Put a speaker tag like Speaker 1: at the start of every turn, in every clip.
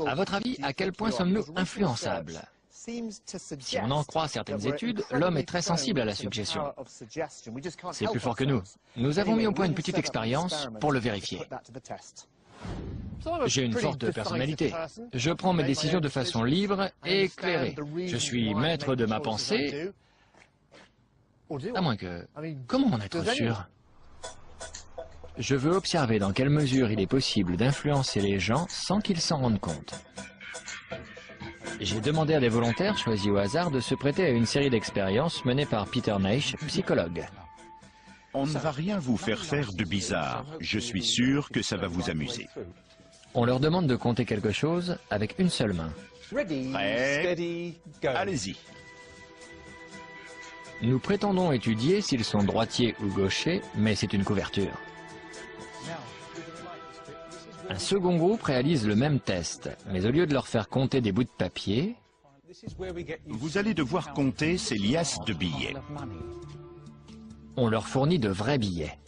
Speaker 1: À votre avis, à quel point sommes-nous influençables? Si on en croit certaines études, l'homme est très sensible à la suggestion. C'est plus fort que nous. Nous avons mis au point une petite expérience pour le vérifier. J'ai une forte personnalité. Je prends mes décisions de façon libre et éclairée. Je suis maître de ma pensée. À moins que... Comment en être sûr? Je veux observer dans quelle mesure il est possible d'influencer les gens sans qu'ils s'en rendent compte. J'ai demandé à des volontaires choisis au hasard de se prêter à une série d'expériences menées par Peter Naish, psychologue.
Speaker 2: On ne va rien vous faire faire de bizarre. Je suis sûr que ça va vous amuser.
Speaker 1: On leur demande de compter quelque chose avec une seule main.
Speaker 2: Prêt? Allez-y.
Speaker 1: Nous prétendons étudier s'ils sont droitiers ou gauchers, mais c'est une couverture. Un second groupe réalise le même test, mais au lieu de leur faire compter des bouts de papier,
Speaker 2: Vous allez devoir compter ces liasses de billets.
Speaker 1: on leur fournit de vrais billets.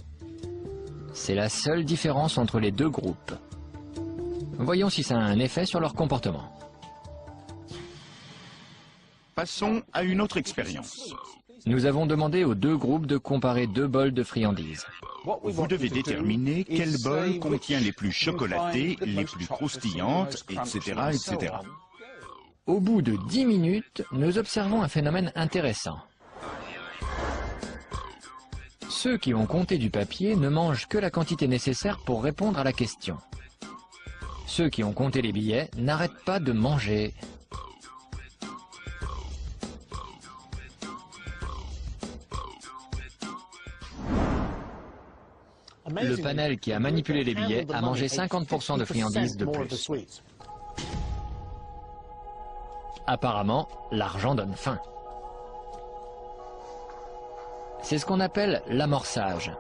Speaker 1: C'est la seule différence entre les deux groupes. Voyons si ça a un effet sur leur comportement.
Speaker 2: Passons à une autre expérience.
Speaker 1: Nous avons demandé aux deux groupes de comparer deux bols de friandises.
Speaker 2: Vous devez déterminer quel bol contient les plus chocolatées, les plus croustillantes, etc., etc.
Speaker 1: Au bout de 10 minutes, nous observons un phénomène intéressant. Ceux qui ont compté du papier ne mangent que la quantité nécessaire pour répondre à la question. Ceux qui ont compté les billets n'arrêtent pas de manger. Le panel qui a manipulé les billets a mangé 50% de friandises de plus. Apparemment, l'argent donne faim. C'est ce qu'on appelle l'amorçage,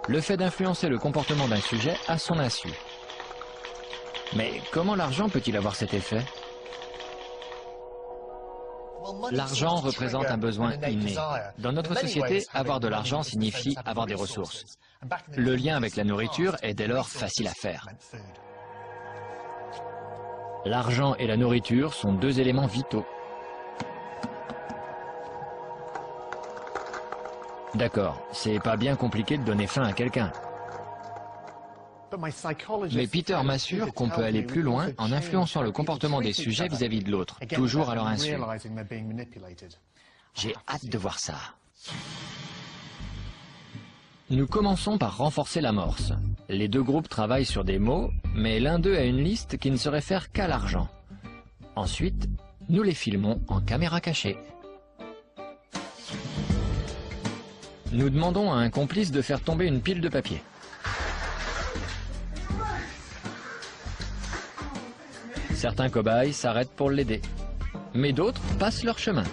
Speaker 1: le fait d'influencer le comportement d'un sujet à son insu. Mais comment l'argent peut-il avoir cet effet? L'argent représente un besoin inné. Dans notre société, avoir de l'argent signifie avoir des ressources. Le lien avec la nourriture est dès lors facile à faire. L'argent et la nourriture sont deux éléments vitaux. D'accord, c'est pas bien compliqué de donner faim à quelqu'un. Mais Peter m'assure qu'on peut aller plus loin en influençant le comportement des sujets vis-à-vis de l'autre, toujours à leur insu. J'ai hâte de voir ça. Nous commençons par renforcer l'amorce. Les deux groupes travaillent sur des mots, mais l'un d'eux a une liste qui ne se réfère qu'à l'argent. Ensuite, nous les filmons en caméra cachée. Nous demandons à un complice de faire tomber une pile de papier. Certains cobayes s'arrêtent pour l'aider, mais d'autres passent leur chemin.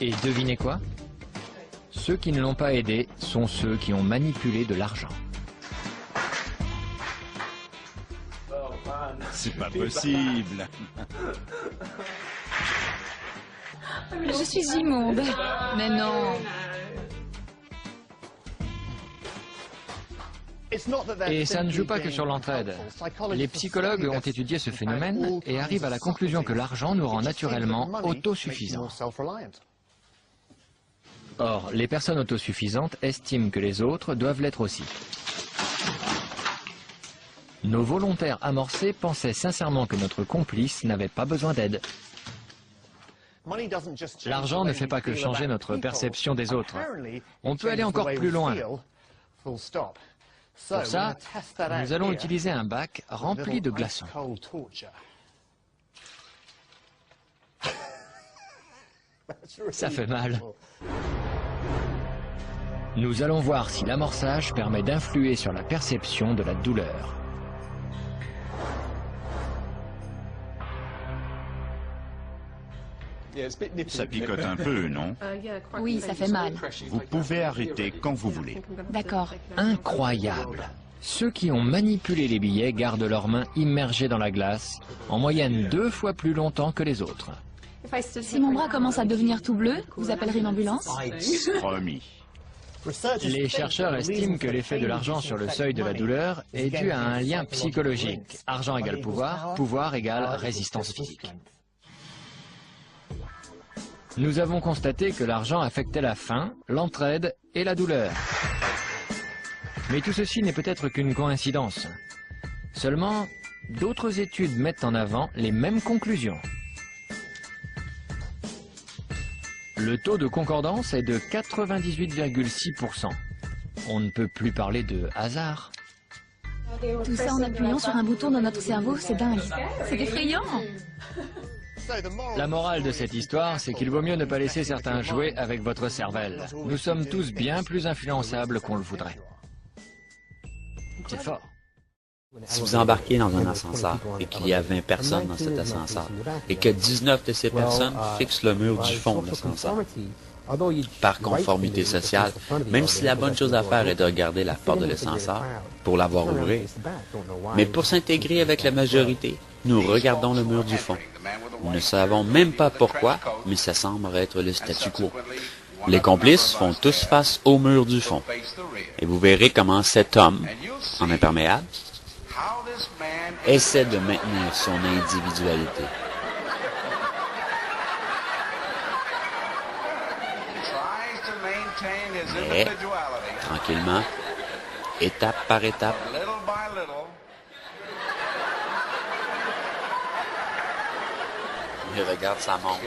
Speaker 1: Et devinez quoi? Ceux qui ne l'ont pas aidé sont ceux qui ont manipulé de l'argent.
Speaker 2: C'est pas possible.
Speaker 3: Je suis immonde. Mais non.
Speaker 1: Et ça ne joue pas que sur l'entraide. Les psychologues ont étudié ce phénomène et arrivent à la conclusion que l'argent nous rend naturellement autosuffisants. Or, les personnes autosuffisantes estiment que les autres doivent l'être aussi. Nos volontaires amorcés pensaient sincèrement que notre complice n'avait pas besoin d'aide. L'argent ne fait pas que changer notre perception des autres. On peut aller encore plus loin. Pour ça, nous allons utiliser un bac rempli de glaçons. Ça fait mal. Nous allons voir si l'amorçage permet d'influer sur la perception de la douleur.
Speaker 2: Ça picote un peu, non?
Speaker 3: Oui, ça fait mal.
Speaker 2: Vous pouvez arrêter quand vous voulez.
Speaker 3: D'accord.
Speaker 1: Incroyable! Ceux qui ont manipulé les billets gardent leurs mains immergées dans la glace, en moyenne 2 fois plus longtemps que les autres.
Speaker 3: Si mon bras commence à devenir tout bleu, vous appellerez une ambulance?
Speaker 2: Promis.
Speaker 1: Les chercheurs estiment que l'effet de l'argent sur le seuil de la douleur est dû à un lien psychologique. Argent égale pouvoir, pouvoir égale résistance physique. Nous avons constaté que l'argent affectait la faim, l'entraide et la douleur. Mais tout ceci n'est peut-être qu'une coïncidence. Seulement, d'autres études mettent en avant les mêmes conclusions. Le taux de concordance est de 98,6%. On ne peut plus parler de hasard.
Speaker 3: Tout ça en appuyant sur un bouton dans notre cerveau, c'est dingue. C'est effrayant.
Speaker 1: La morale de cette histoire, c'est qu'il vaut mieux ne pas laisser certains jouer avec votre cervelle. Nous sommes tous bien plus influençables qu'on le voudrait. C'est fort.
Speaker 4: Si vous embarquez dans un ascenseur et qu'il y a 20 personnes dans cet ascenseur et que 19 de ces personnes fixent le mur du fond de l'ascenseur, par conformité sociale, même si la bonne chose à faire est de regarder la porte de l'ascenseur pour la voir ouvrir, mais pour s'intégrer avec la majorité, nous regardons le mur du fond. Nous ne savons même pas pourquoi, mais ça semble être le statu quo. Les complices font tous face au mur du fond. Et vous verrez comment cet homme, en imperméable, essaie de maintenir son individualité. Mais, tranquillement, étape par étape, il regarde sa montre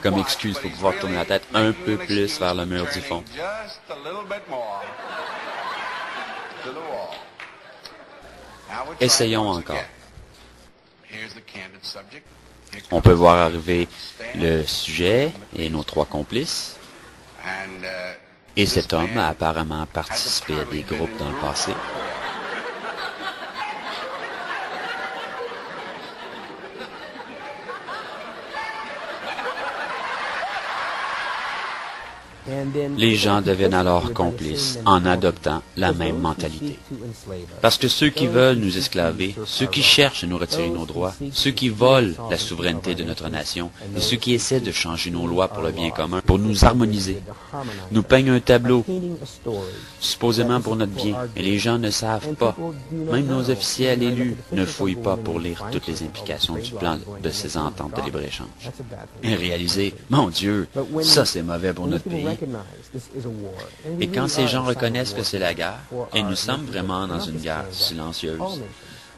Speaker 4: comme excuse pour pouvoir tourner la tête un peu plus vers le mur du fond. Essayons encore. On peut voir arriver le sujet et nos trois complices. Et cet homme a apparemment participé à des groupes dans le passé. Les gens deviennent alors complices en adoptant la même mentalité. Parce que ceux qui veulent nous esclaver, ceux qui cherchent à nous retirer nos droits, ceux qui volent la souveraineté de notre nation et ceux qui essaient de changer nos lois pour le bien commun, pour nous harmoniser, nous peignent un tableau, supposément pour notre bien, et les gens ne savent pas. Même nos officiels élus ne fouillent pas pour lire toutes les implications du plan de ces ententes de libre-échange. Et réaliser, mon Dieu, ça c'est mauvais pour notre pays. Et quand ces gens reconnaissent que c'est la guerre, et nous sommes vraiment dans une guerre silencieuse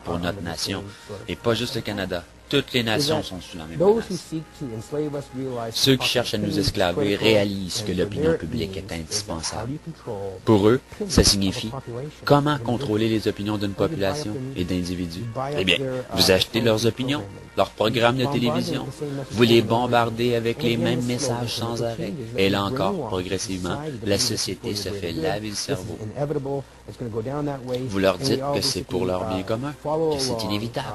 Speaker 4: pour notre nation, et pas juste le Canada, toutes les nations sont sous la même menace. Ceux qui cherchent à nous esclaver réalisent que l'opinion publique est indispensable. Pour eux, ça signifie comment contrôler les opinions d'une population et d'individus. Eh bien, vous achetez leurs opinions, leurs programmes de télévision, vous les bombardez avec les mêmes messages sans arrêt. Et là encore, progressivement, la société se fait laver le cerveau. Vous leur dites que c'est pour leur bien commun, que c'est inévitable,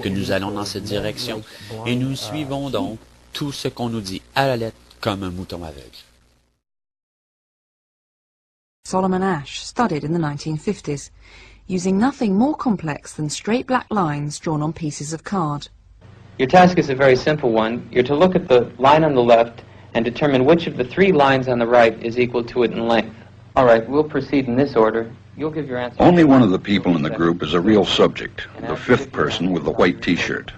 Speaker 4: que nous allons dans cette direction, et nous suivons donc tout ce qu'on nous dit à la lettre comme un mouton aveugle.
Speaker 5: Solomon Asch studied in the 1950s, using nothing more complex than straight black lines drawn on pieces of card.
Speaker 6: Your task is a very simple one. You're to look at the line on the left and determine which of the three lines on the right is equal to it in length. All right, we'll proceed in this order. You'll give your answer.
Speaker 7: Only one of the people in the group is a real subject, the fifth person with the white T-shirt.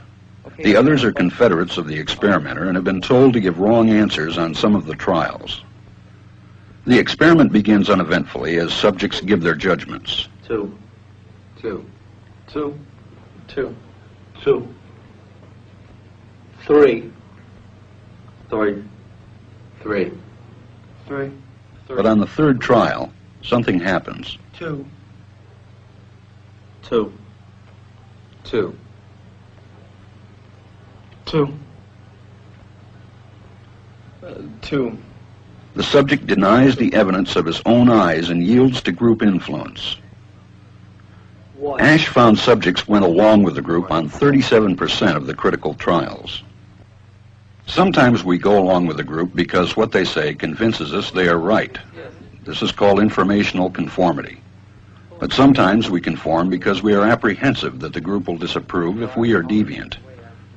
Speaker 7: The others are confederates of the experimenter and have been told to give wrong answers on some of the trials. The experiment begins uneventfully as subjects give their judgments.
Speaker 6: 2, 2, 2, 2, 2, 3, 3, 3, 3.
Speaker 7: But on the third trial, something happens.
Speaker 6: 2, 2, 2, 2, 2.
Speaker 7: The subject denies the evidence of his own eyes and yields to group influence. Asch found subjects went along with the group on 37% of the critical trials. Sometimes we go along with the group because what they say convinces us they are right. This is called informational conformity. But sometimes we conform because we are apprehensive that the group will disapprove if we are deviant.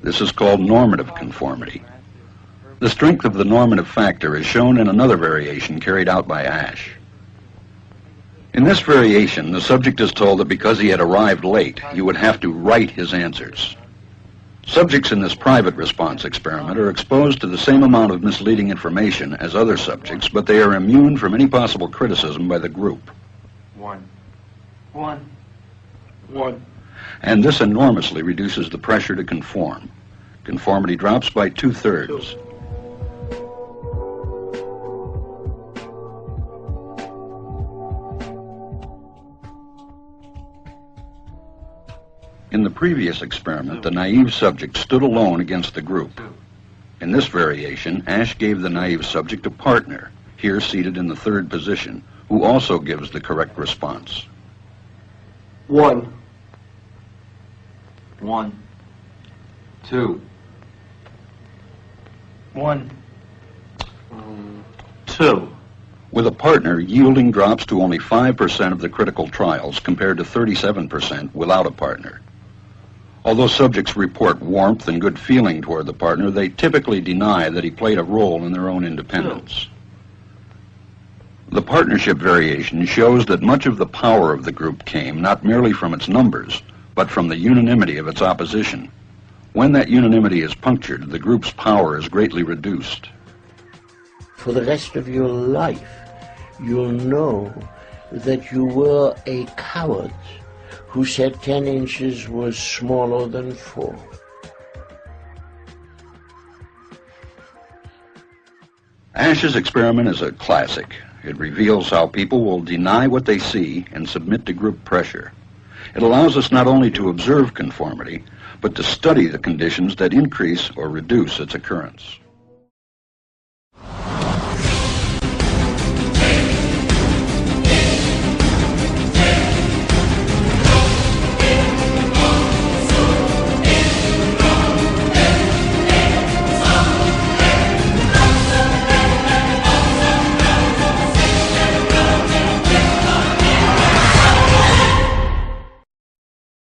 Speaker 7: This is called normative conformity. The strength of the normative factor is shown in another variation carried out by Asch. In this variation, the subject is told that because he had arrived late, he would have to write his answers. Subjects in this private response experiment are exposed to the same amount of misleading information as other subjects, but they are immune from any possible criticism by the group.
Speaker 8: One.
Speaker 7: And this enormously reduces the pressure to conform. Conformity drops by 2/3. In the previous experiment, the naive subject stood alone against the group. In this variation, Ash gave the naive subject a partner, here seated in the 3rd position, who also gives the correct response.
Speaker 8: 1. 2. 2.
Speaker 7: With a partner, yielding drops to only 5% of the critical trials compared to 37% without a partner. Although subjects report warmth and good feeling toward the partner, they typically deny that he played a role in their own independence. The partnership variation shows that much of the power of the group came not merely from its numbers, but from the unanimity of its opposition. When that unanimity is punctured, the group's power is greatly reduced.
Speaker 9: For the rest of your life, you'll know that you were a coward who said 10 inches was smaller than 4.
Speaker 7: Ash's experiment is a classic. It reveals how people will deny what they see and submit to group pressure. It allows us not only to observe conformity, but to study the conditions that increase or reduce its occurrence.